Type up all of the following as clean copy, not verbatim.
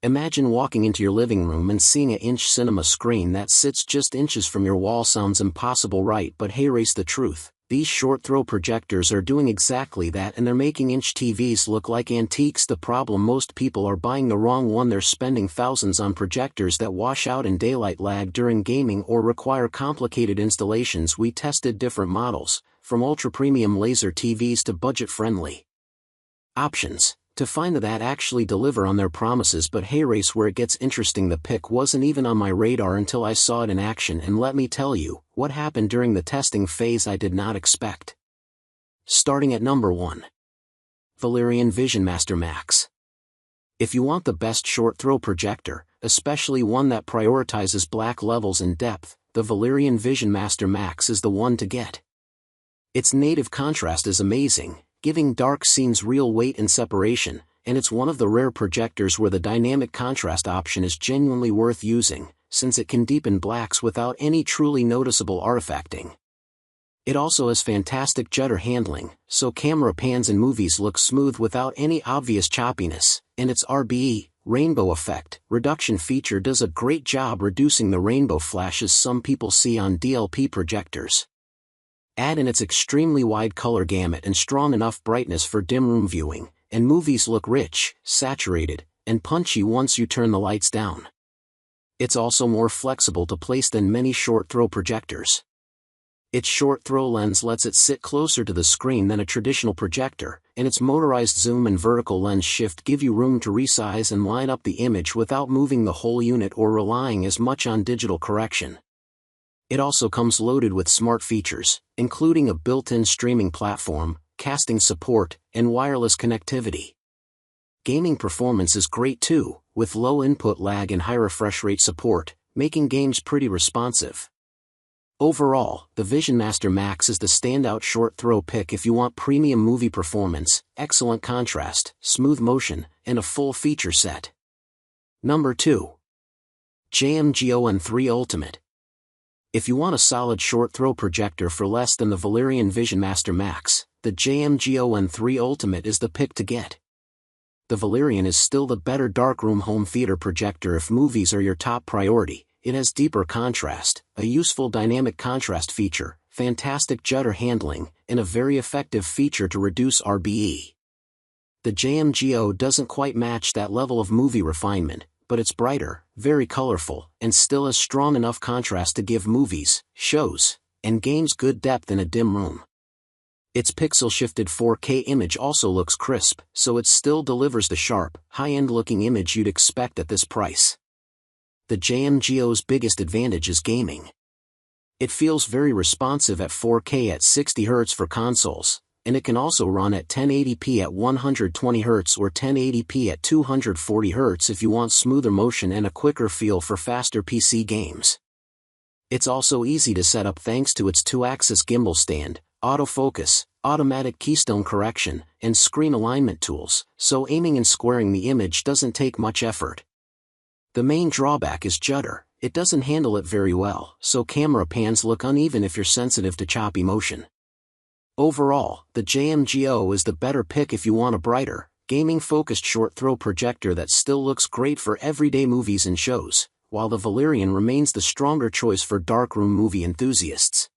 Imagine walking into your living room and seeing an inch cinema screen that sits just inches from your wall. Sounds impossible, right? But hey, race the truth. These short-throw projectors are doing exactly that, and they're making inch TVs look like antiques. The problem: most people are buying the wrong one. They're spending thousands on projectors that wash out in daylight, lag during gaming, or require complicated installations. We tested different models, from ultra-premium laser TVs to budget-friendly options, to find that actually deliver on their promises. But hey, race where it gets interesting. The pick wasn't even on my radar until I saw it in action, and let me tell you, what happened during the testing phase I did not expect. Starting at number 1. Valerion VisionMaster Max. If you want the best short-throw projector, especially one that prioritizes black levels and depth, the Valerion VisionMaster Max is the one to get. Its native contrast is amazing, giving dark scenes real weight and separation, and it's one of the rare projectors where the dynamic contrast option is genuinely worth using, since it can deepen blacks without any truly noticeable artifacting. It also has fantastic judder handling, so camera pans in movies look smooth without any obvious choppiness, and its RBE, rainbow effect, reduction feature does a great job reducing the rainbow flashes some people see on DLP projectors. Add in its extremely wide color gamut and strong enough brightness for dim room viewing, and movies look rich, saturated, and punchy once you turn the lights down. It's also more flexible to place than many short-throw projectors. Its short-throw lens lets it sit closer to the screen than a traditional projector, and its motorized zoom and vertical lens shift give you room to resize and line up the image without moving the whole unit or relying as much on digital correction. It also comes loaded with smart features, including a built-in streaming platform, casting support, and wireless connectivity. Gaming performance is great too, with low input lag and high refresh rate support, making games pretty responsive. Overall, the VisionMaster Max is the standout short-throw pick if you want premium movie performance, excellent contrast, smooth motion, and a full feature set. Number 2. JMGO N3 Ultimate. If you want a solid short-throw projector for less than the Valerion VisionMaster Max, the JMGO N3 Ultimate is the pick to get. The Valerion is still the better darkroom home theater projector if movies are your top priority. It has deeper contrast, a useful dynamic contrast feature, fantastic judder handling, and a very effective feature to reduce RBE. The JMGO doesn't quite match that level of movie refinement, but it's brighter, very colorful, and still has strong enough contrast to give movies, shows, and games good depth in a dim room. Its pixel-shifted 4K image also looks crisp, so it still delivers the sharp, high-end looking image you'd expect at this price. The JMGO's biggest advantage is gaming. It feels very responsive at 4K at 60 Hz for consoles, and it can also run at 1080p at 120 Hz or 1080p at 240 Hz if you want smoother motion and a quicker feel for faster PC games. It's also easy to set up thanks to its 2-axis gimbal stand, autofocus, automatic keystone correction, and screen alignment tools, so aiming and squaring the image doesn't take much effort. The main drawback is judder. It doesn't handle it very well, so camera pans look uneven if you're sensitive to choppy motion. Overall, the JMGO is the better pick if you want a brighter, gaming-focused short-throw projector that still looks great for everyday movies and shows, while the Valerion remains the stronger choice for darkroom movie enthusiasts.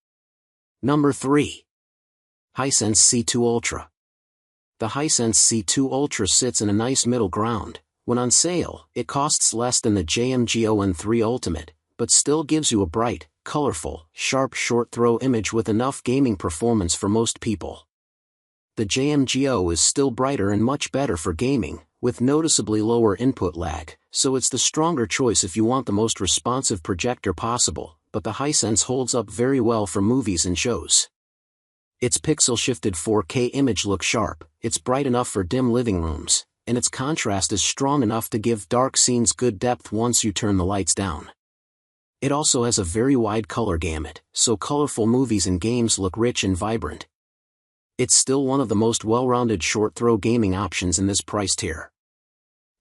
Number 3. Hisense C2 Ultra. The Hisense C2 Ultra sits in a nice middle ground. When on sale, it costs less than the JMGO N3 Ultimate, but still gives you a bright, colorful, sharp short-throw image with enough gaming performance for most people. The JMGO is still brighter and much better for gaming, with noticeably lower input lag, so it's the stronger choice if you want the most responsive projector possible, but the Hisense holds up very well for movies and shows. Its pixel-shifted 4K image looks sharp, it's bright enough for dim living rooms, and its contrast is strong enough to give dark scenes good depth once you turn the lights down. It also has a very wide color gamut, so colorful movies and games look rich and vibrant. It's still one of the most well-rounded short-throw gaming options in this price tier.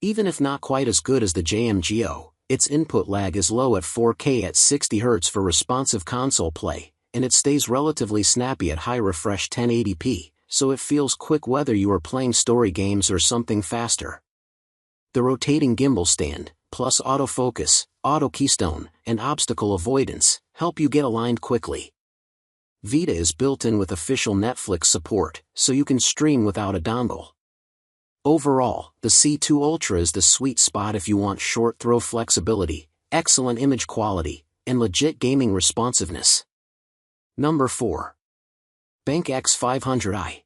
Even if not quite as good as the JMGO, its input lag is low at 4K at 60 Hz for responsive console play, and it stays relatively snappy at high refresh 1080p, so it feels quick whether you are playing story games or something faster. The rotating gimbal stand, plus autofocus, auto keystone, and obstacle avoidance, help you get aligned quickly. Vita is built in with official Netflix support, so you can stream without a dongle. Overall, the C2 Ultra is the sweet spot if you want short throw flexibility, excellent image quality, and legit gaming responsiveness. Number 4. BenQ X500i.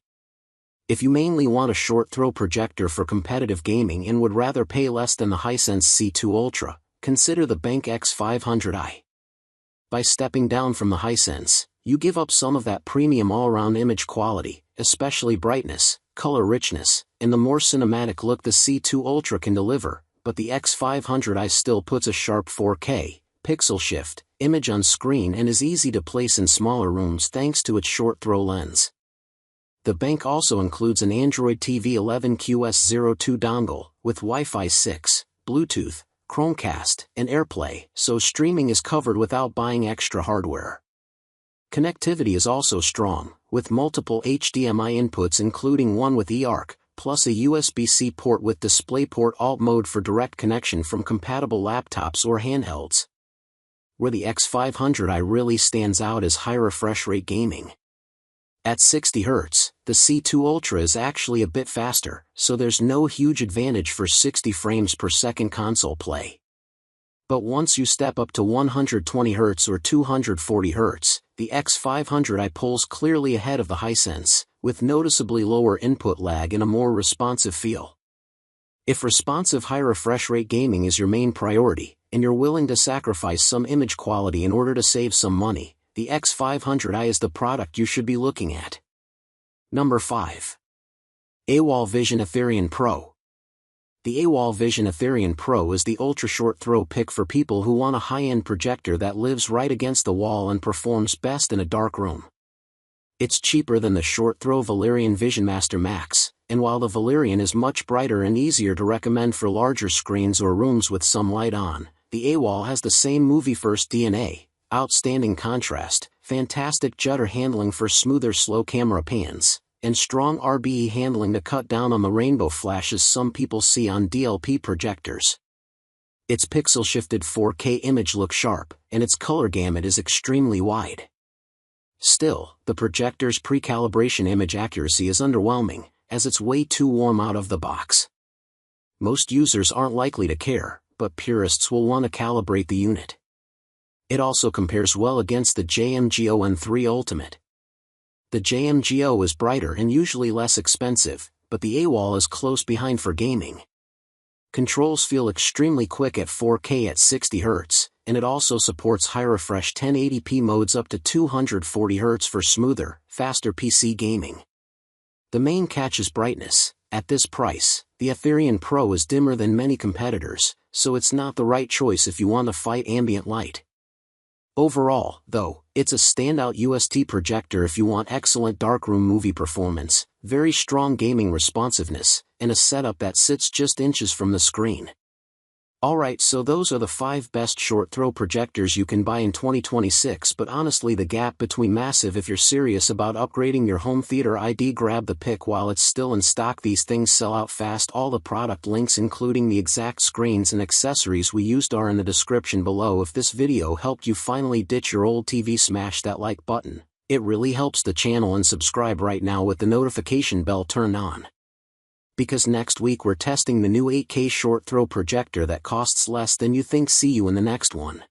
If you mainly want a short throw projector for competitive gaming and would rather pay less than the Hisense C2 Ultra, consider the BenQ X500i. By stepping down from the Hisense, you give up some of that premium all-around image quality, especially brightness, color richness, and the more cinematic look the C2 Ultra can deliver, but the X500i still puts a sharp 4K, pixel shift, image on screen and is easy to place in smaller rooms thanks to its short throw lens. The BenQ also includes an Android TV 11QS02 dongle, with Wi-Fi 6, Bluetooth, Chromecast, and AirPlay, so streaming is covered without buying extra hardware. Connectivity is also strong, with multiple HDMI inputs including one with eARC, plus a USB-C port with DisplayPort Alt mode for direct connection from compatible laptops or handhelds. Where the X500i really stands out is high refresh rate gaming. At 60 Hz, the C2 Ultra is actually a bit faster, so there's no huge advantage for 60 frames per second console play. But once you step up to 120 Hz or 240 Hz, the X500i pulls clearly ahead of the Hisense, with noticeably lower input lag and a more responsive feel. If responsive high refresh rate gaming is your main priority, and you're willing to sacrifice some image quality in order to save some money, the X500i is the product you should be looking at. Number 5. AWOL Vision Aetherion Pro. The AWOL Vision Aetherion Pro is the ultra-short throw pick for people who want a high-end projector that lives right against the wall and performs best in a dark room. It's cheaper than the short-throw Valerion VisionMaster Max, and while the Valerion is much brighter and easier to recommend for larger screens or rooms with some light on, the AWOL has the same movie-first DNA, outstanding contrast, fantastic shutter handling for smoother slow camera pans, and strong RBE handling to cut down on the rainbow flashes some people see on DLP projectors. Its pixel-shifted 4K image looks sharp, and its color gamut is extremely wide. Still, the projector's pre-calibration image accuracy is underwhelming, as it's way too warm out of the box. Most users aren't likely to care, but purists will want to calibrate the unit. It also compares well against the JMGO N3 Ultimate. The JMGO is brighter and usually less expensive, but the AWOL is close behind for gaming. Controls feel extremely quick at 4K at 60 Hz, and it also supports high-refresh 1080p modes up to 240 Hz for smoother, faster PC gaming. The main catch is brightness. At this price, the Aetherion Pro is dimmer than many competitors, so it's not the right choice if you want to fight ambient light. Overall, though, it's a standout UST projector if you want excellent darkroom movie performance, very strong gaming responsiveness, and a setup that sits just inches from the screen. Alright, so those are the 5 best short-throw projectors you can buy in 2026, but honestly the gap between massive. If you're serious about upgrading your home theater ID, grab the pick while it's still in stock. These things sell out fast. All the product links including the exact screens and accessories we used are in the description below. If this video helped you finally ditch your old TV, smash that like button. It really helps the channel, and subscribe right now with the notification bell turned on. Because next week we're testing the new 8K short throw projector that costs less than you think. See you in the next one.